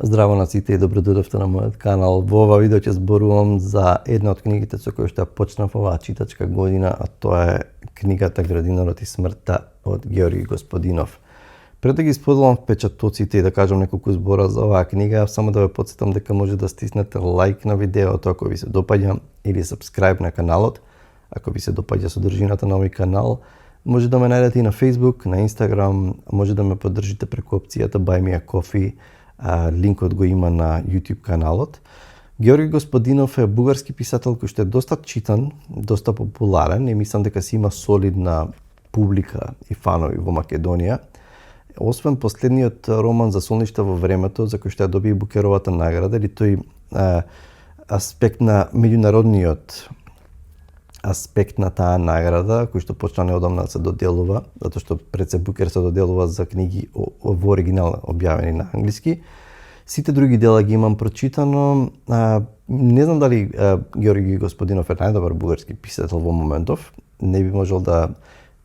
Здраво на сите и добродојдовте на мојот канал. Во ова видео ќе зборувам за една од книгите со која што ја почнав оваа читачка година, а тоа е книгата Градинарот и смртта од Георги Господинов. Пред да ги споделам впечатоците и да кажам неколку збора за оваа книга, само да ве потсетам дека може да стиснете лайк на видеото ако ви се допаѓа или subscribe на каналот ако ви се допаѓа содржината на овој канал. Може да ме најдете и на Facebook, на Instagram, може да ме поддржите преку опцијата Buy Me a Coffee. Линкот го има на YouTube каналот. Георги Господинов е бугарски писател кој што е доста читан, доста популарен и мислам дека си има солидна публика и фанови во Македонија. Освен последниот роман За солништа во времето, за кој што ја доби Букеровата награда, или тој аспект на меѓународниот аспект на таа награда, кој што почна неодамна да се доделува, затоа што пред се Букер се доделува за книги во оригинал објавени на англиски. Сите други дела ги имам прочитано. Не знам дали Георги Господинов е најдобар бугарски писател во моментов. Не би можел да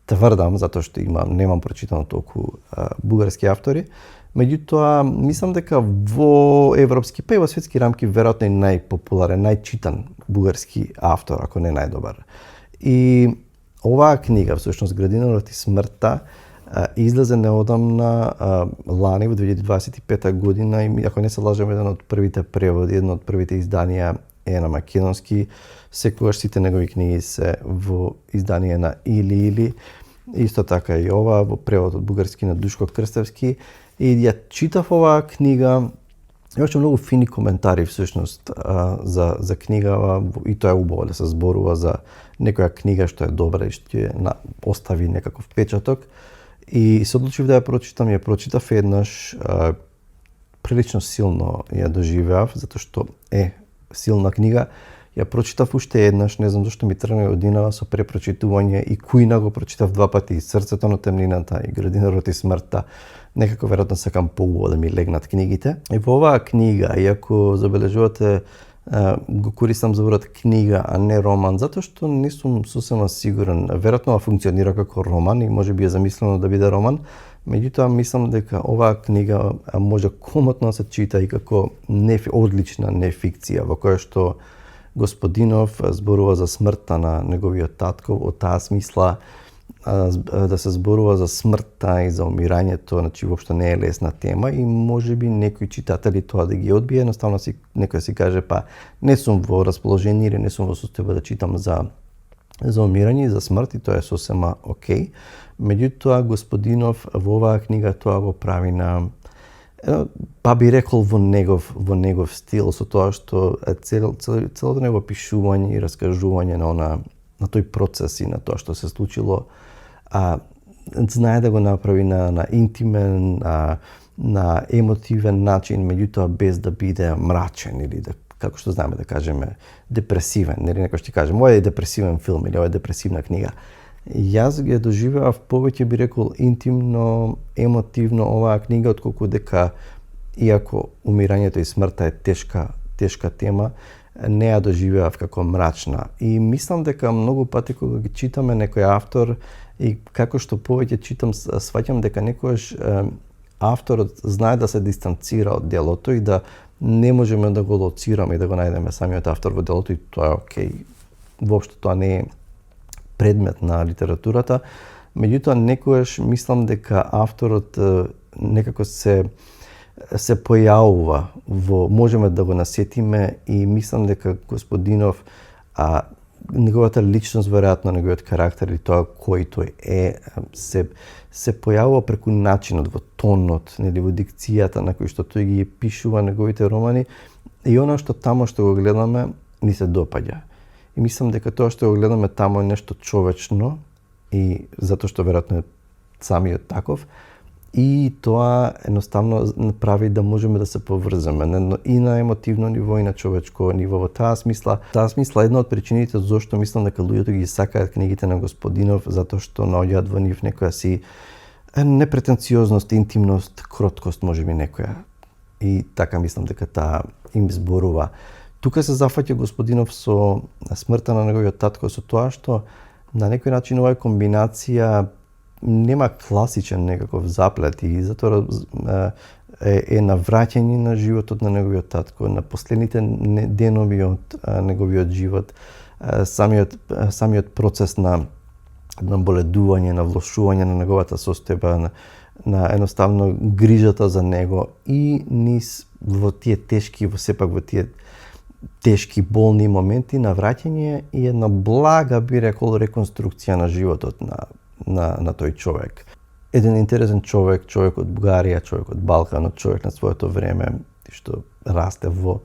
тврдам, затоа што немам прочитано толку бугарски автори. Меѓутоа, мислам дека во европски, па и во светски рамки, веројатно е најпопуларен, најчитан бугарски автор, ако не најдобар. И оваа книга, всушност Градинарот и смртта, излезе неодамна лани во 2025 година и ако не се лажам, еден од првите преводи, едно од првите изданија е на македонски. Секогаш сите негови книги се во издание на Или. Исто така и ова во превод од бугарски на Душко Крстевски. И ја читав оваа книга, имаше многу фини коментари всушност за книгава и тоа е убаво да се зборува за некоја книга што е добра и што ја остави некаков впечаток. И се одлучив да ја прочитам, ја прочитав еднаш, прилично силно ја доживеав, затоа што е силна книга. Ја прочитав уште еднаш, не знам зашто ми тргна годинава со препрочитување и Куина го прочитав два пати, и Срцето на темнината и Градинарот и смртта. Некако веројатно сакам поубаво да ми легнат книгите. И во оваа книга, иако забележувате, го користам зборот книга, а не роман, затоа што не сум сосема сигурен. Веројатно функционира како роман и можеби е замислено да биде роман. Меѓутоа, мислам дека оваа книга може комотно да се чита и како одлична нефикција, во која што Господинов зборува за смртта на неговиот татко, од таа смисла да се зборува за смртта и за умирањето, значи воопшто не е лесна тема и можеби некои читатели тоа да ги одбие, едноставно некој си каже па не сум во расположение или не сум во состојба да читам за умирање и за смрт и тоа е сосема окей. Меѓутоа Господинов во оваа книга тоа го прави на па би рекол во негов стил, со тоа што целото негово пишување и раскажување на тој процес и на тоа што се случило, знае да го направи на интимен, на емотивен начин, меѓутоа без да биде мрачен или да, како што знаеме да кажеме, депресивен. Нели некој ќе каже, мој е депресивен филм или ова е депресивна книга. Јас ги доживеав повеќе би рекол интимно, емотивно оваа книга, отколку дека иако умирањето и смртта е тешка тема, не ја доживеав како мрачна. И мислам дека многу пати кога ги читаме некој автор и како што повеќе читам, сваќам дека некогаш авторот знае да се дистанцира од делото и да не можеме да го лоцираме и да го најдеме самиот автор во делото и тоа е окей. Воопшто тоа не е предмет на литературата. Меѓутоа некогаш мислам дека авторот некако се појавува можеме да го насетиме и мислам дека Господинов неговата личност, веројатно неговиот карактер и тоа кој тој е, се појавува преку начинот, во тонот, нели во дикцијата на кој што тој ги пишува неговите романи и она што тамо што го гледаме ни се допаѓа. И мислам дека тоа што го гледаме тамо е нешто човечно и затоа што веројатно е самиот таков и тоа едноставно направи да можеме да се поврземе и на емотивно ниво и на човечко ниво. Во таа смисла една од причините зошто мислам дека луѓето ги сакаат книгите на Господинов, затоа што наоѓаат во нив некоја си непретенциозност, интимност, кроткост можеби некоја. И така мислам дека таа им зборува. Тука се зафаќа Господинов со смртта на неговиот татко, со тоа што на некој начин оваа комбинација нема класичен некаков заплет и затоа е на враќање на животот на неговиот татко, на последните денови од неговиот живот, самиот процес на боледување, на влошување на неговата состојба, на едноставно грижата за него и низ во тие тешки, сепак во тие тешки болни моменти на враќање и една блага, би рекол, реконструкција на животот на тој човек. Еден интересен човек од Бугарија, човек од Балканот, човек на своето време, што расте во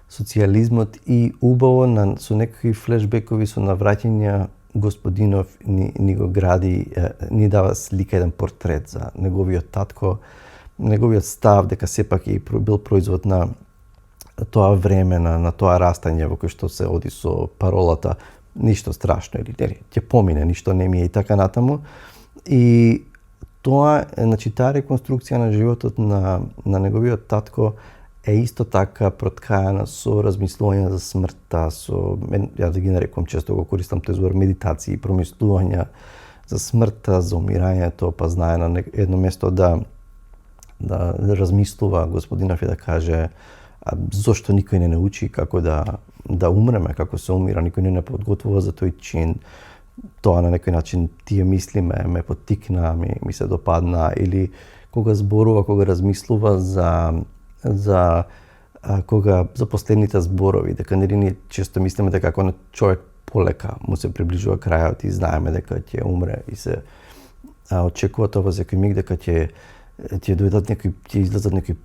социјализмот и убаво со некакви флешбекови, со навраќања Господинов ни го гради, ни дава слика, еден портрет за неговиот татко, неговиот став дека сепак е бил производ на тоа време, на тоа растање во кој што се оди со паролата ништо страшно или ќе помине, ништо не ми е и така натаму. И тоа, значи, таа реконструкција на животот на неговиот татко е исто така проткајана со размислување за смртта, ја да ги нарекувам, често го користам тој збор, медитации, промислувања за смртта, за умирањето, па знае на едно место да размислува Господинов и да каже зошто никој не научи како да умреме, како се умира, никој не подготвува за тој чин. Тоа на некој начин тие мисли ме поттикна, ми се допадна, или кога зборува, кога размислува за последните зборови, дека нели ние често мислиме дека ако човек полека му се приближува крајот и знаеме дека ќе умре и се очекува тоа во секој миг дека ќе излезат некои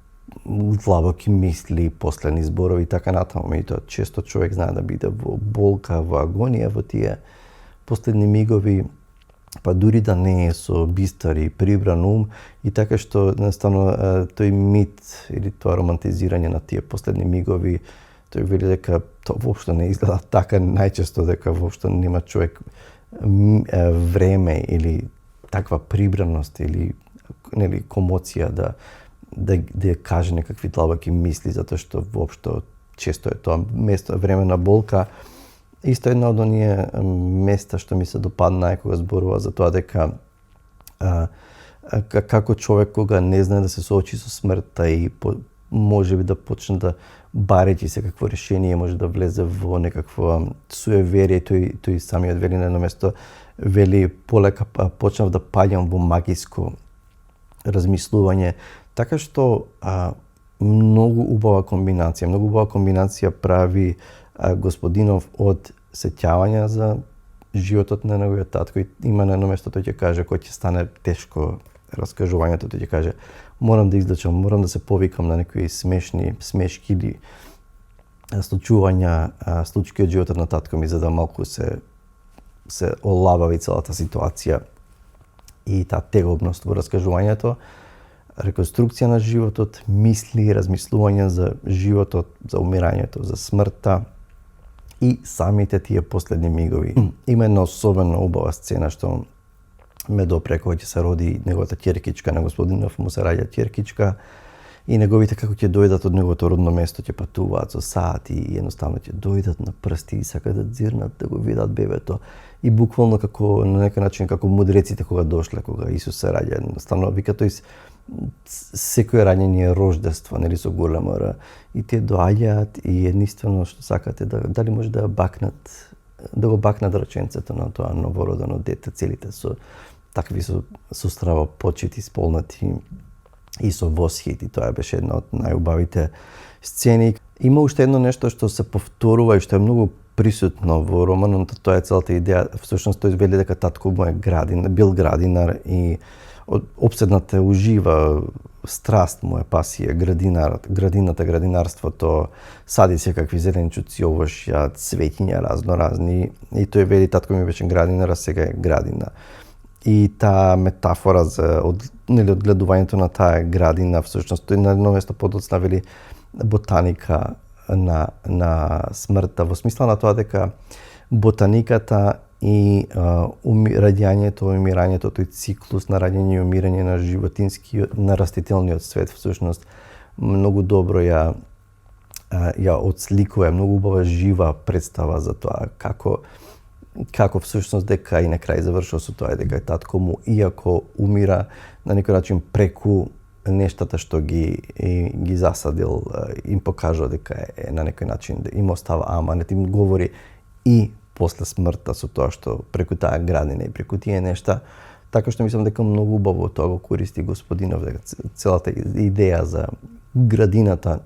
длабоки мисли, последни зборови и така натаму. И тоа често човек знае да биде во болка, во агонија, во тие последни мигови, па дури да не е со бистар и прибран ум, и така што едноставно тој мит или тоа романтизирање на тие последни мигови, тој вели дека тоа воопшто не изгледа така, најчесто дека воопшто нема човек време или таква прибраност или нели комоција да каже некакви длабоки мисли, затоа што воопшто често е тоа време на болка. Исто една од оние места што ми се допадна кога зборува за тоа дека како човек кога не знае да се соочи со смртта и може би да почне да барејќи се какво решение, може да влезе во некакво суеверие, тој самиот вели на едно место, вели полека почнав да паѓам во магиско размислување, така што многу убава комбинација прави Господинов од сеќавања за животот на неговиот татко, и има на едно место тој ќе каже, кој ќе стане тешко раскажувањето, тој ќе каже морам да издачам, морам да се повикам на некои смешки или случки од животот на татко ми, за да малку се олабави целата ситуација и таа тегобност во раскажувањето. Реконструкција на животот, мисли, размислување за животот, за умирањето, за смртта и самите тие последни мигови. Има една особено убава сцена што ме допре кога ќе се роди неговата ќеркичка, на Господинов му се раѓа ќеркичка и неговите како ќе дојдат од неговото родно место, ќе патуваат со сати и едноставно ќе дојдат на прсти и сакаат да дзирнат, да го видат бебето. И буквално како на некој начин како мудреците кога дошле, кога Исус се раѓа, едноставно вика тој секој раѓање е рождество, нели, со големо Р, и те доаѓаат и единствено што сакат е дали може да го бакнат раченцето на тоа новородено дете, целите со такви со страва почити исполнати и со восхит, и тоа беше една од најубавите сцени. Има уште едно нешто што се повторува и што е многу присутно во романот, тоа е целата идеја. Всушност тој вели дека татко му бил градинар и опседната ужива, страст му е пасија градинарството, сади секакви зеленчуци, овошја, цветиња разноразни, и тој вели татко ми беше градинар, а сега е градина. И таа метафора за одгледувањето на таа градина, всушност тој на едно место подоцна вели ботаника на смртта, во смисла на тоа дека ботаниката и раѓањето, умирањето, тој циклус на раѓање и умирање на на растителниот свет, всушност многу добро ја отсликува, многу убава жива представа за тоа како всушност дека и на крај завршува со тоа дека татко му, иако умира на некој начин преку нештата што ги засадил, им покажува дека е на некој начин, да им остава аманет, им говори и после смртта со тоа што преку таа градина и преку тие нешта. Така што мислам дека многу убаво тоа го користи Господинов, дека целата идеја за градината,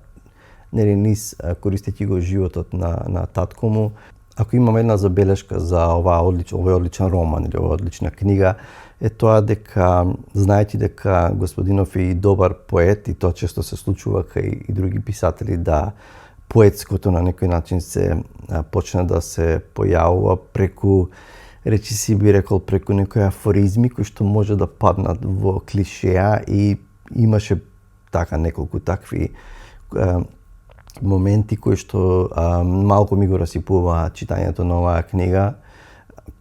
нели низ користејќи го животот на татко му. Ако имам една забелешка за овој одличен роман или оваа одлична книга, е тоа дека, знаејќи дека Господинов е и добар поет, и тоа често се случува кај и други писатели, да поетското на некој начин се почне да се појавува преку, речиси би рекол, преку некои афоризми кои што може да паднат во клишеа, и имаше така неколку такви моменти кои што малку ми го расипува читањето на оваа книга,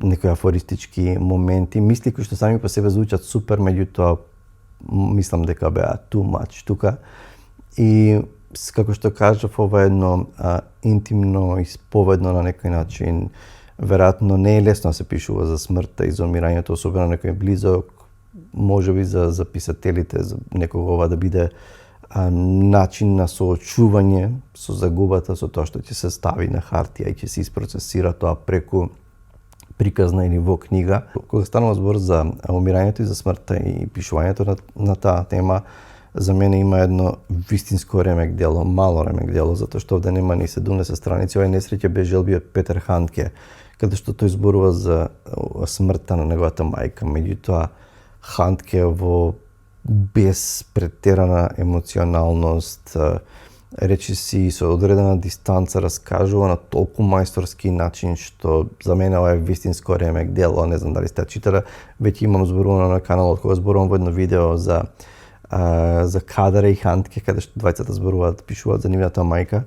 некои афористички моменти, мисли кои што сами по себе звучат супер, меѓутоа мислам дека беа too much тука. И како што кажав, ова е едно интимно, исповедно на некој начин. Веројатно не е лесно да се пишува за смртта и за умирањето, особено некој близок, можеби за писателите, за некого ова да биде начин на соочување со загубата, со тоа што ќе се стави на хартија и ќе се испроцесира тоа преку приказна или во книга. Кога станува збор за умирањето и за смртта и пишувањето на таа тема, за мене има едно вистинско ремек дело, мало ремек дело, затоа што овде нема ни 70 страници. Овој несреќа бе желби од Петер Хандке, каде што тој зборува за смртта на неговата мајка. Меѓутоа, Хандке во без претерана емоционалност, речиси со одредена дистанца, раскажува на толку мајсторски начин што за мене ова е вистинско ремек дело. Не знам дали сте читале, веќе имам зборувано на каналот, кога зборувам во едно видео за Кадара и Хандке, каде што двајцата зборуваат, пишуваат за нивната мајка.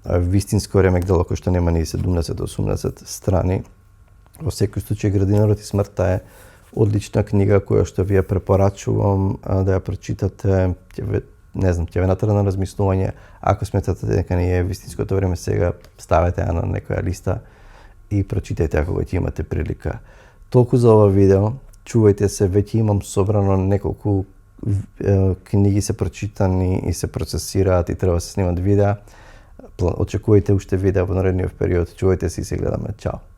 Вистинско ремек дело кој што нема ни 70-80 страни. Во секој случај, Градинарот и смртта е одлична книга која што ви ја препорачувам да ја прочитате. Ќе ве натера на размислување. Ако сметате дека не е вистинското време сега, ставете ја на некоја листа и прочитајте ако ќе имате прилика. Толку за ова видео. Чувајте се, веќе имам собрано неколку книги се прочитани и се процесираат и треба да се снимат видеа. Очекувајте уште видеа во наредниот период. Чувајте се и се гледаме. Чао!